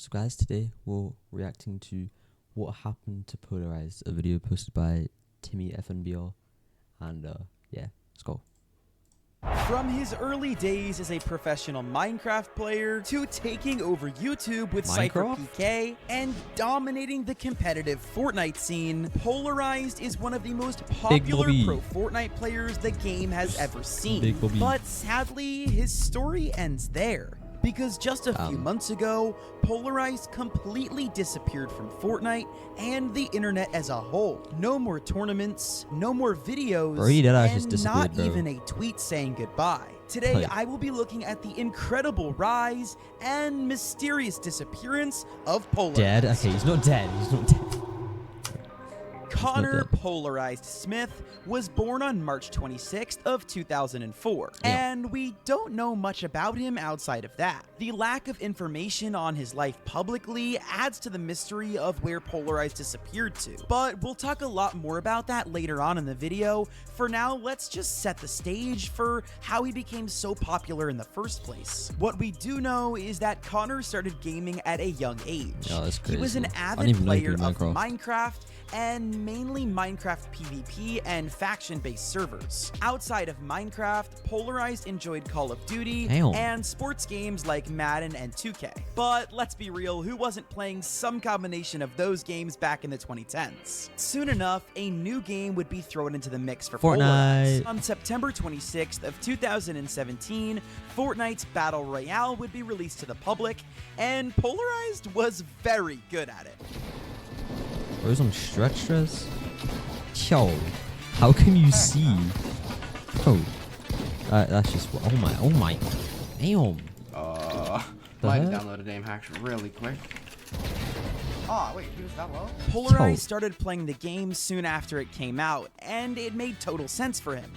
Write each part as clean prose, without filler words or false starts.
So guys, today we're reacting to what happened to Polarized, a video posted by Timmy FNBR, and yeah, let's go. From his early days as a professional Minecraft player to taking over YouTube with Cypher PK and dominating the competitive Fortnite scene, Pxlarized is one of the most popular pro Fortnite players the game has ever seen. But sadly, his story ends there. Because just a few months ago, Pxlarized completely disappeared from Fortnite and the internet as a whole. No more tournaments, no more videos, and not even a tweet saying goodbye. Today, I will be looking at the incredible rise and mysterious disappearance of Pxlarized. Dead? Okay, he's not dead. He's not dead. Connor Pxlarized Smith was born on March 26th of 2004, and we don't know much about him outside of that. The lack of information on his life publicly adds to the mystery of where Pxlarized disappeared to, but we'll talk a lot more about that later on in the video. For now, let's just set the stage for how he became so popular in the first place. What we do know is that Connor started gaming at a young age. He was an avid player of Minecraft, and mainly Minecraft PvP and faction-based servers. Outside of Minecraft, Pxlarized enjoyed Call of Duty and sports games like Madden and 2K. But let's be real, who wasn't playing some combination of those games back in the 2010s? Soon enough, a new game would be thrown into the mix for Pxlarized. On September 26th of 2017, Fortnite's Battle Royale would be released to the public, and Pxlarized was very good at it. Where's on stretch dress? Yo, how can you see? Oh, that's just oh my, damn. Might download a damn hacks really quick. Oh wait, he was that low? Pxlarized started playing the game soon after it came out, and it made total sense for him.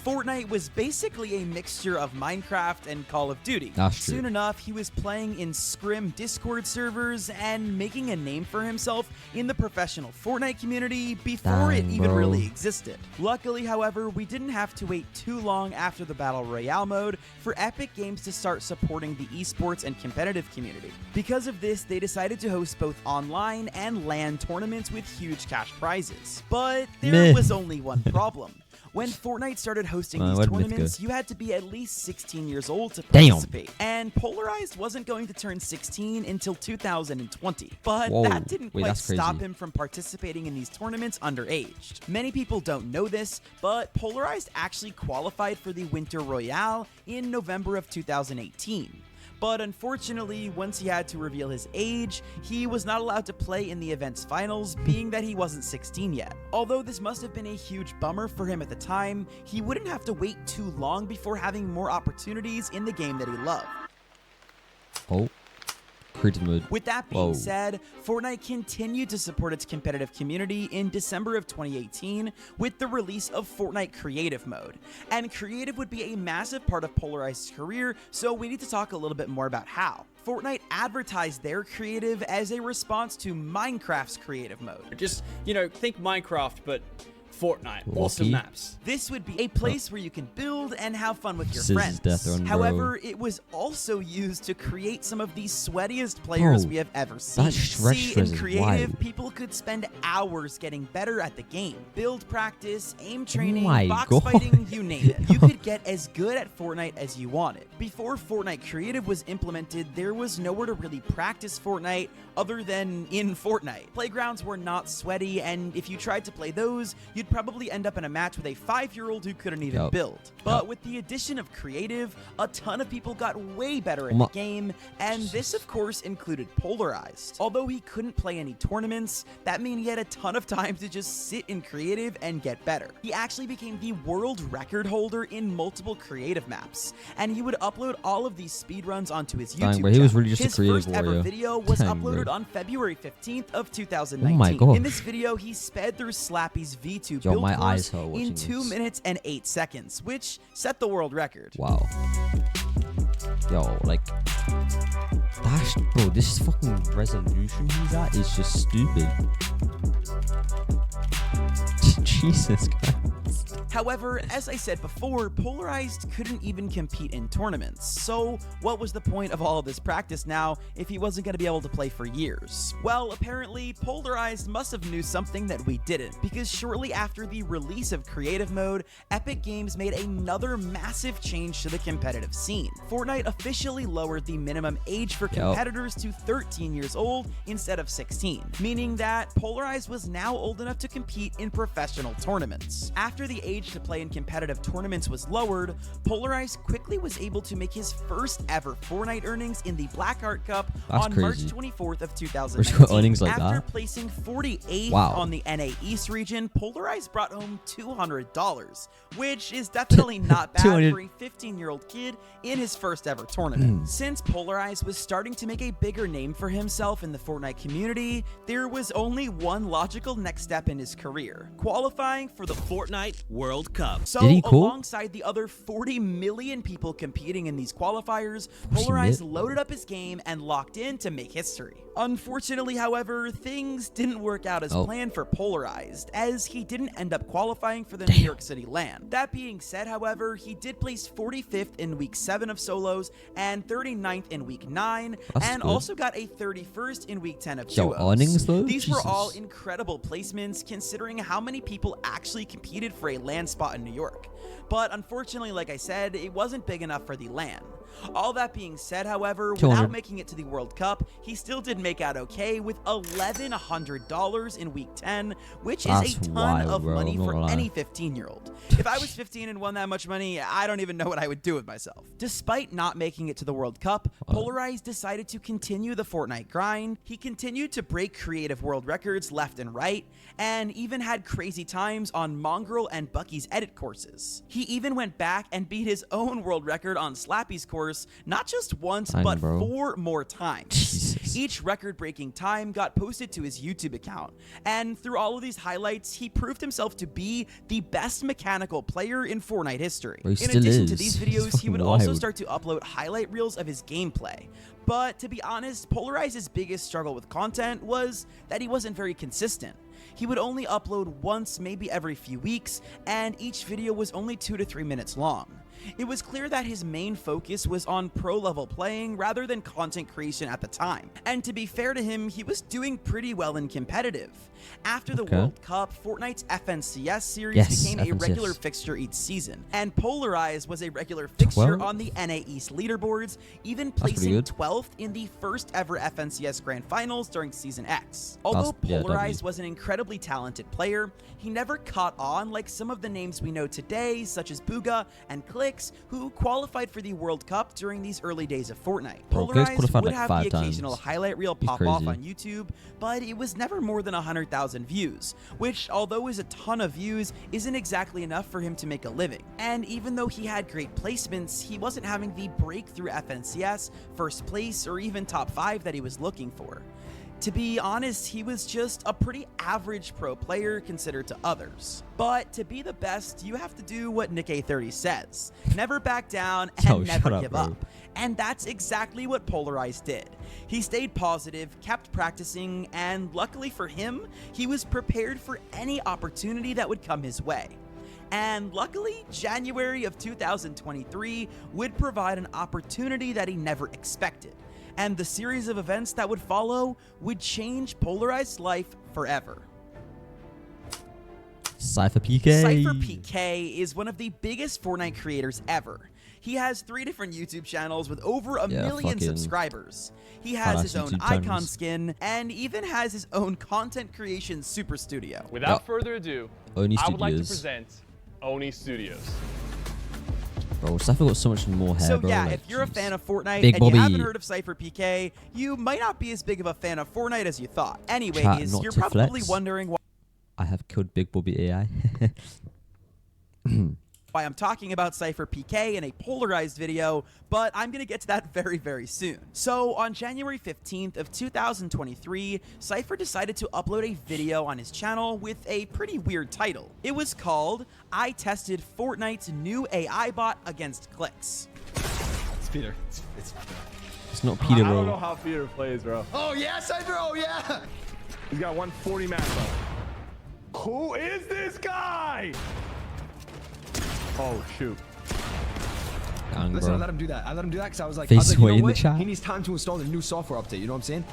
Fortnite was basically a mixture of Minecraft and Call of Duty. Soon enough, he was playing in Scrim Discord servers and making a name for himself in the professional Fortnite community before it even really existed. Luckily, however, we didn't have to wait too long after the Battle Royale mode for Epic Games to start supporting the esports and competitive community. Because of this, they decided to host both online and LAN tournaments with huge cash prizes. But there was only one problem. When Fortnite started hosting these tournaments, you had to be at least 16 years old to participate. And Pxlarized wasn't going to turn 16 until 2020. But that didn't quite stop him from participating in these tournaments underage. Many people don't know this, but Pxlarized actually qualified for the Winter Royale in November of 2018. But unfortunately, once he had to reveal his age, he was not allowed to play in the event's finals, being that he wasn't 16 yet. Although this must have been a huge bummer for him at the time, he wouldn't have to wait too long before having more opportunities in the game that he loved. With that being said, Fortnite continued to support its competitive community in December of 2018 with the release of Fortnite Creative Mode. And Creative would be a massive part of Pxlarized's career, so we need to talk a little bit more about how. Fortnite advertised their creative as a response to Minecraft's Creative Mode. Just, you know, think Minecraft, but Fortnite. Awesome maps. This would be a place where you can build and have fun with your friends. However, it was also used to create some of the sweatiest players we have ever seen. See, in creative, people could spend hours getting better at the game. Build practice, aim training, box fighting, you name it. You could get as good at Fortnite as you wanted. Before Fortnite Creative was implemented, there was nowhere to really practice Fortnite other than in Fortnite. Playgrounds were not sweaty, and if you tried to play those, you'd probably end up in a match with a 5-year-old who couldn't even build. But with the addition of Creative, a ton of people got way better at the game, and this of course included Pxlarized. Although he couldn't play any tournaments, that meant he had a ton of time to just sit in Creative and get better. He actually became the world record holder in multiple Creative maps, and he would upload all of these speedruns onto his YouTube channel. He was really just his a creative first ever video was uploaded on February 15th of 2019. Oh my God. In this video, he sped through Slappy's V2 build course in 2 minutes and 8 seconds, which set the world record. Wow. Yo, like, that's, bro, this fucking resolution he's at is just stupid. Jesus Christ. However, as I said before, Pxlarized couldn't even compete in tournaments, so what was the point of all of this practice now if he wasn't going to be able to play for years? Well, apparently, Pxlarized must have knew something that we didn't, because shortly after the release of Creative Mode, Epic Games made another massive change to the competitive scene. Fortnite officially lowered the minimum age for competitors to 13 years old instead of 16, meaning that Pxlarized was now old enough to compete in professional tournaments. After the age to play in competitive tournaments was lowered, Pxlarized quickly was able to make his first ever Fortnite earnings in the Blackheart Cup on March 24th of 2019. After placing 48th on the NA East region, Pxlarized brought home $200, which is definitely not bad for a 15-year-old kid in his first ever tournament. Since Pxlarized was starting to make a bigger name for himself in the Fortnite community, there was only one logical next step in his career: qualifying for the Fortnite World Cup. So alongside the other 40 million people competing in these qualifiers, Pxlarized loaded up his game and locked in to make history. Unfortunately, however, things didn't work out as planned for Pxlarized, as he didn't end up qualifying for the New York City LAN. That being said, however, he did place 45th in week 7 of solos and 39th in week 9, and also got a 31st in week 10 of duos. These were all incredible placements considering how many people actually competed for a LAN spot in New York. But unfortunately, like I said, it wasn't big enough for the LAN. All that being said, however, without making it to the World Cup, he still did make out okay with $1,100 in week 10, which is a ton of money for any 15-year-old. If I was 15 and won that much money, I don't even know what I would do with myself. Despite not making it to the World Cup, Pxlarized decided to continue the Fortnite grind. He continued to break creative world records left and right, and even had crazy times on Mongrel and Bucky's edit courses. He even went back and beat his own world record on Slappy's course, not just once, but 4 more times. Each record-breaking time got posted to his YouTube account, and through all of these highlights, he proved himself to be the best mechanical player in Fortnite history. In addition to these videos, he would also start to upload highlight reels of his gameplay. But to be honest, Pxlarized's biggest struggle with content was that he wasn't very consistent. He would only upload once, maybe every few weeks, and each video was only 2 to 3 minutes long. It was clear that his main focus was on pro-level playing rather than content creation at the time. And to be fair to him, he was doing pretty well in competitive. After the World Cup, Fortnite's FNCS series became a regular fixture each season, and Pxlarized was a regular fixture on the NA East leaderboards, even placing 12th in the first ever FNCS Grand Finals during Season X. Although Pxlarized was an incredibly talented player, he never caught on like some of the names we know today, such as Booga and Clix, who qualified for the World Cup during these early days of Fortnite. Pxlarized would have the occasional highlight reel pop off on YouTube, but it was never more than 100,000 views, which, although is a ton of views, isn't exactly enough for him to make a living. And even though he had great placements, he wasn't having the breakthrough FNCS, first place, or even top 5 that he was looking for. To be honest, he was just a pretty average pro player considered to others. But to be the best, you have to do what Nick A30 says. Never back down and never give up. And that's exactly what Pxlarized did. He stayed positive, kept practicing, and luckily for him, he was prepared for any opportunity that would come his way. And luckily, January of 2023 would provide an opportunity that he never expected. And the series of events that would follow would change Pxlarized's life forever. Cypher PK. Cypher PK is one of the biggest Fortnite creators ever. He has 3 different YouTube channels with over a million subscribers. He has his own icon skin and even has his own content creation super studio. Without further ado, I would like to present Oni Studios. Bro, Cypher got so much more hair, so bro. Yeah, if you're a fan of Fortnite and you haven't heard of Cypher PK, you might not be as big of a fan of Fortnite as you thought. Anyways, you're probably wondering why I have killed Big Bobby AI. why I'm talking about Cypher PK in a Pxlarized video, but I'm going to get to that very, very soon. So on January 15th of 2023, Cypher decided to upload a video on his channel with a pretty weird title. It was called, I Tested Fortnite's New AI Bot Against Clix. It's Peter. It's not Peter, bro. I don't know how Peter plays, bro. Oh, yes, I do. Oh, yeah. He's got 140 match, bro. Who is this guy? Oh, shoot. Dang, Listen, I bro. let him do that. I let him do that because I was like, Face you know away in the what? chat. He needs time to install the new software update. You know what I'm saying?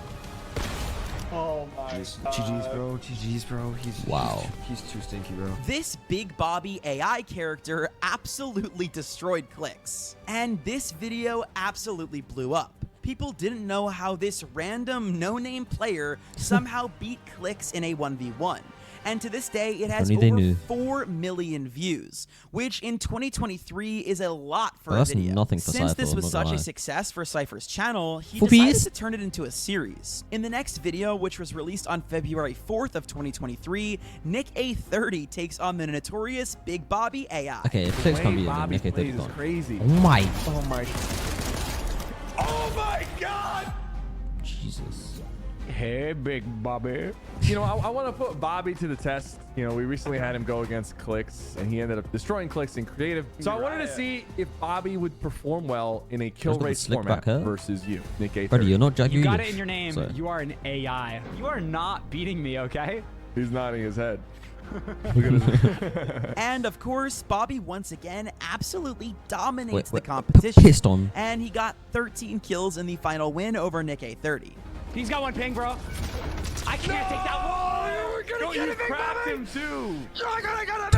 Oh my GG's, bro. GG's, bro. Wow. He's too stinky, bro. This Big Bobby AI character absolutely destroyed clicks. And this video absolutely blew up. People didn't know how this random no-name player somehow beat clicks in a 1v1. And to this day, it has over 4 million views, which in 2023 is a lot for a that's video. nothing for Since Cypher, this was I'm not gonna such a lie. success for Cypher's channel, he For decided peace? to turn it into a series. In the next video, which was released on February 4th of 2023, Nick A30 takes on the notorious Big Bobby AI. Okay, if Clicks can't Way beat him, then Bobby Nick A30 plays is can't. crazy. Oh my. Oh my. Oh my God. Jesus. Hey, Big Bobby. You know, I want to put Bobby to the test. You know, we recently had him go against Clicks, and he ended up destroying Clicks in creative. So I wanted to see if Bobby would perform well in a kill Look at the race slick format back hair. versus you, Nick A30. Buddy, you're not Jack You got Grealish. it in your name. Sorry. You are an AI. You are not beating me, okay? He's nodding his head. Look at his. And of course, Bobby once again absolutely dominates the Wait, competition. pissed on. And he got 13 kills in the final win over Nick A30. He's got one ping, bro. I can't take that one. No, you cracked him too.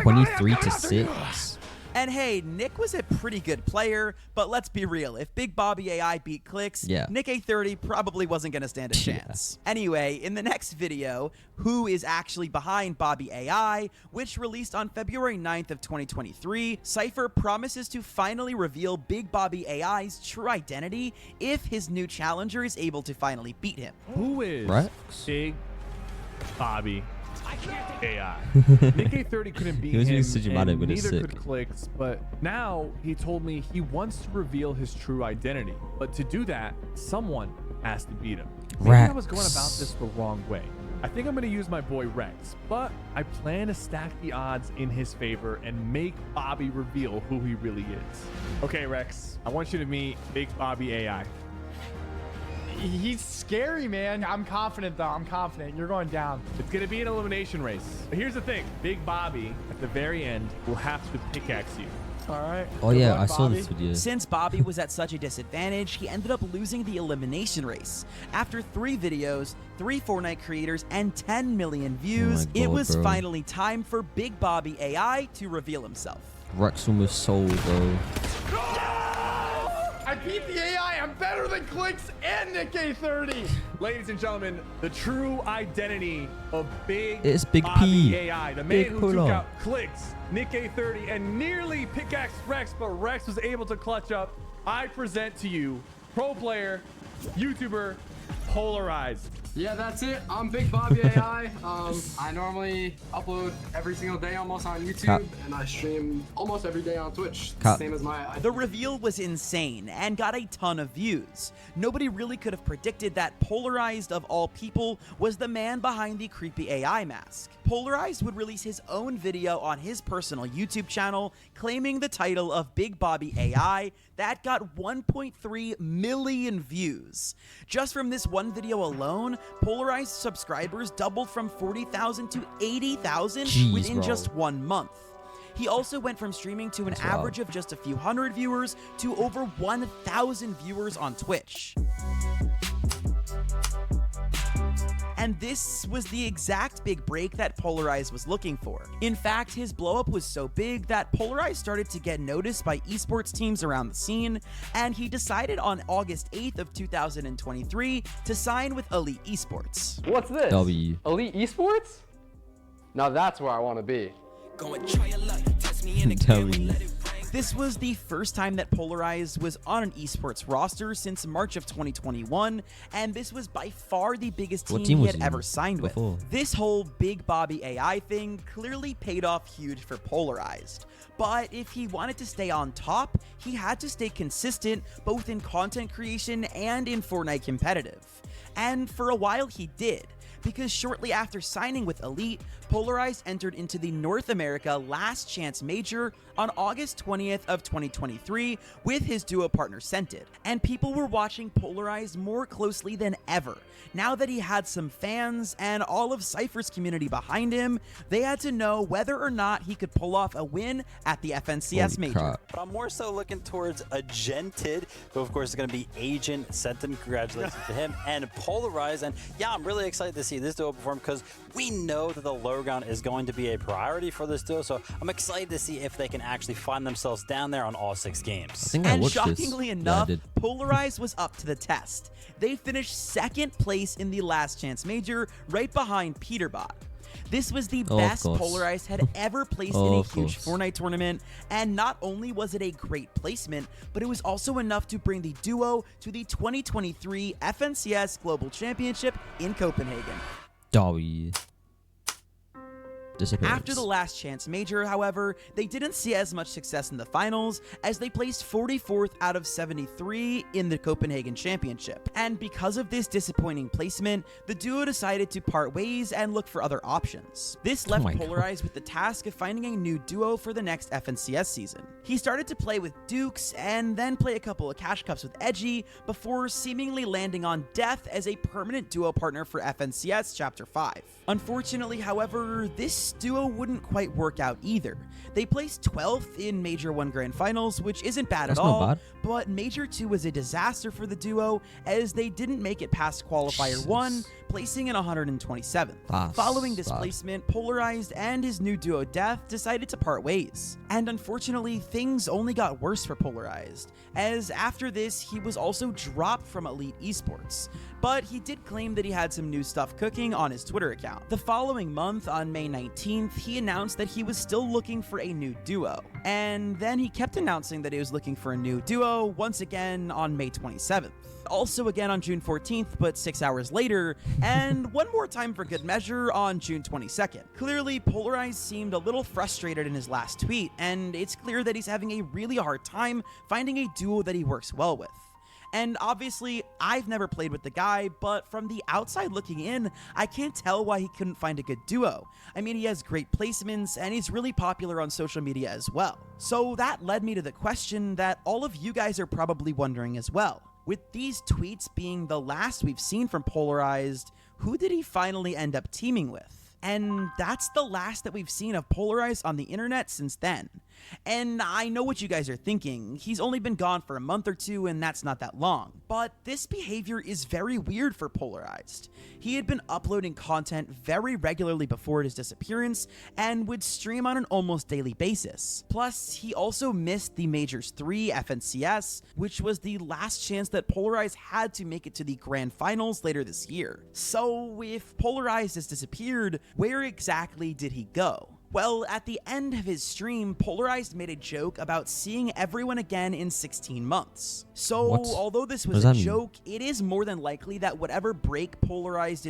23 to 6. And hey, Nick was a pretty good player, but let's be real. If Big Bobby AI beat Clicks, Yeah. Nick A30 probably wasn't going to stand a chance. Anyway, in the next video, who is actually behind Bobby AI, which released on February 9th of 2023, Cypher promises to finally reveal Big Bobby AI's true identity if his new challenger is able to finally beat him. Who is Rex? Big Bobby I can't take AI? Nick A30 couldn't beat He was him, being such a manic, and but it's neither sick. could Clicks. But now he told me he wants to reveal his true identity. But to do that, someone has to beat him. Maybe I was going about this the wrong way. I think I'm going to use my boy Rex, but I plan to stack the odds in his favor and make Bobby reveal who he really is. Okay, Rex, I want you to meet Big Bobby AI. He's scary, man. I'm confident, though. I'm confident. You're going down. It's going to be an elimination race. But here's the thing. Big Bobby, at the very end, will have to pickaxe you. All right. Oh Good yeah, luck, I saw Bobby. this video. Since Bobby was at such a disadvantage, he ended up losing the elimination race. After 3 videos, 3 Fortnite creators, and 10 million views, my it God, was bro. finally time for Big Bobby AI to reveal himself. Rex almost sold, bro. I beat the AI. I'm better than Clicks and Nick A30. Ladies and gentlemen, the true identity of It's Big Bobby P. AI, the man Big who Polo. took out Clicks, Nick A30, and nearly pickaxed Rex, but Rex was able to clutch up. I present to you, pro player, YouTuber, Polarized. Yeah, that's it. I'm Big Bobby AI. I normally upload every single day almost on YouTube, Cap. and I stream almost every day on Twitch. Cap. Same as my. The reveal was insane and got a ton of views. Nobody really could have predicted that Polarized, of all people, was the man behind the creepy AI mask. Polarized would release his own video on his personal YouTube channel claiming the title of Big Bobby AI that got 1.3 million views. Just from this one video alone, Polarized subscribers doubled from 40,000 to 80,000 Jeez, within bro. just 1 month. He also went from streaming to an That's wild. average of just a few hundred viewers to over 1,000 viewers on Twitch. And this was the exact big break that Pxlarized was looking for. In fact, his blowup was so big that Pxlarized started to get noticed by esports teams around the scene, and he decided on August 8th of 2023 to sign with Elite Esports. What's this? W. Elite Esports? Now that's where I want to be. W. This was the first time that Pxlarized was on an esports roster since March of 2021, and this was by far the biggest What team team he was had he ever in signed before? with. This whole Big Bobby AI thing clearly paid off huge for Pxlarized. But if he wanted to stay on top, he had to stay consistent both in content creation and in Fortnite competitive. And for a while he did. because shortly after signing with Elite, Pxlarized entered into the North America Last Chance Major on August 20th of 2023 with his duo partner Scented, and people were watching Pxlarized more closely than ever. Now that he had some fans and all of Cypher's community behind him, they had to know whether or not he could pull off a win at the FNCS Major. But I'm more so looking towards Agented, who of course is going to be Agent Sentin. Congratulations to him, and Pxlarized. And yeah, I'm really excited to see this duo perform because we know that the low ground is going to be a priority for this duo. So I'm excited to see if they can actually find themselves down there on all 6 games. And shockingly enough, Pxlarized was up to the test. They finished 2nd place in the Last Chance Major, right behind Peterbot. This was the best Pxlarized had ever placed in a huge Fortnite tournament, and not only was it a great placement, but it was also enough to bring the duo to the 2023 FNCS Global Championship in Copenhagen. After the Last Chance Major, however, they didn't see as much success in the finals, as they placed 44th out of 73 in the Copenhagen Championship. And because of this disappointing placement, the duo decided to part ways and look for other options. This left Pxlarized with the task of finding a new duo for the next FNCS season. He started to play with Dukes and then play a couple of Cash Cups with Edgy before seemingly landing on Death as a permanent duo partner for FNCS Chapter 5. Unfortunately, however, this duo wouldn't quite work out either. They placed 12th in Major 1 Grand Finals, which isn't bad at all, but Major 2 was a disaster for the duo as they didn't make it past Qualifier 1, placing in 127th. Following this placement, Pxlarized and his new duo Death decided to part ways. And unfortunately, things only got worse for Pxlarized, as after this, he was also dropped from Elite Esports. But he did claim that he had some new stuff cooking on his Twitter account. The following month, on May 19th, he announced that he was still looking for a new duo. And then he kept announcing that he was looking for a new duo once again on May 27th. Also again on June 14th, but 6 hours later, and one more time for good measure on June 22nd. Clearly, Pxlarized seemed a little frustrated in his last tweet, and it's clear that he's having a really hard time finding a duo that he works well with. And obviously, I've never played with the guy, but from the outside looking in, I can't tell why he couldn't find a good duo. I mean, he has great placements, and he's really popular on social media as well. So that led me to the question that all of you guys are probably wondering as well. With these tweets being the last we've seen from Pxlarized, who did he finally end up teaming with? And that's the last that we've seen of Pxlarized on the internet since then. And I know what you guys are thinking. He's only been gone for a month or two, and that's not that long. But this behavior is very weird for Pxlarized. He had been uploading content very regularly before his disappearance, and would stream on an almost daily basis. Plus, he also missed the Majors 3 FNCS, which was the last chance that Pxlarized had to make it to the Grand Finals later this year. So if Pxlarized has disappeared, where exactly did he go? Well, at the end of his stream, Pxlarized made a joke about seeing everyone again in 16 months. So, although this was a joke, it is more than likely that whatever break Pxlarized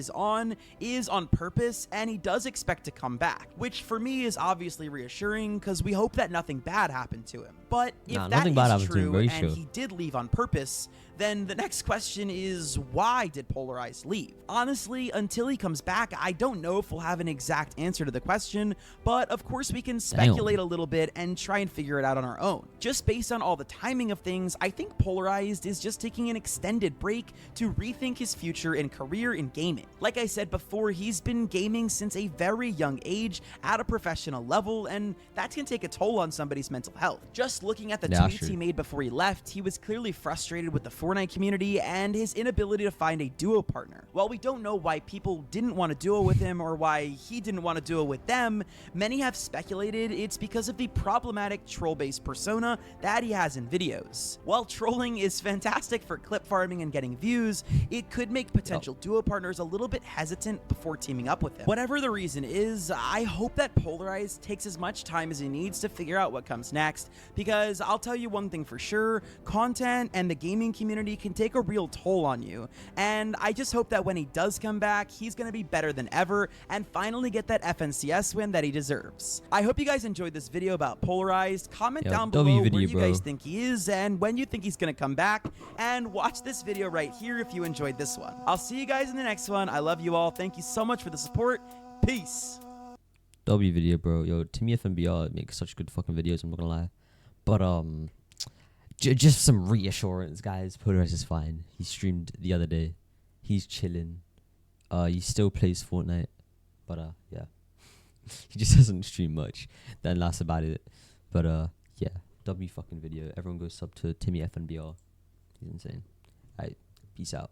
is on purpose, and he does expect to come back, which for me is obviously reassuring because we hope that nothing bad happened to him. But if that is true and he did leave on purpose, then the next question is, why did Pxlarized leave? Honestly, until he comes back, I don't know if we'll have an exact answer to the question, but of course we can speculate a little bit and try and figure it out on our own. Just based on all the timing of things, I think Pxlarized is just taking an extended break to rethink his future and career in gaming. Like I said before, he's been gaming since a very young age at a professional level, and that can take a toll on somebody's mental health. Just looking at the tweets he made before he left, he was clearly frustrated with the Fortnite community and his inability to find a duo partner. While we don't know why people didn't want to duo with him or why he didn't want to duo with them, many have speculated it's because of the problematic troll-based persona that he has in videos. While trolling is fantastic for clip farming and getting views, it could make potential duo partners a little bit hesitant before teaming up with him. Whatever the reason is, I hope that Pxlarized takes as much time as he needs to figure out what comes next, because Because I'll tell you one thing for sure, content and the gaming community can take a real toll on you. And I just hope that when he does come back, he's going to be better than ever and finally get that FNCS win that he deserves. I hope you guys enjoyed this video about Pxlarized. Comment down below where you guys think he is and when you think he's going to come back. And watch this video right here if you enjoyed this one. I'll see you guys in the next one. I love you all. Thank you so much for the support. Peace. W video, bro. Yo, Timmy FNBR makes such good fucking videos, I'm not gonna lie. But just some reassurance, guys. Pxlarized is fine. He streamed the other day. He's chilling. He still plays Fortnite, but yeah, he just doesn't stream much. Then that's about it. But yeah, W fucking video. Everyone go sub to Timmy FNBR. He's insane. Alright, peace out.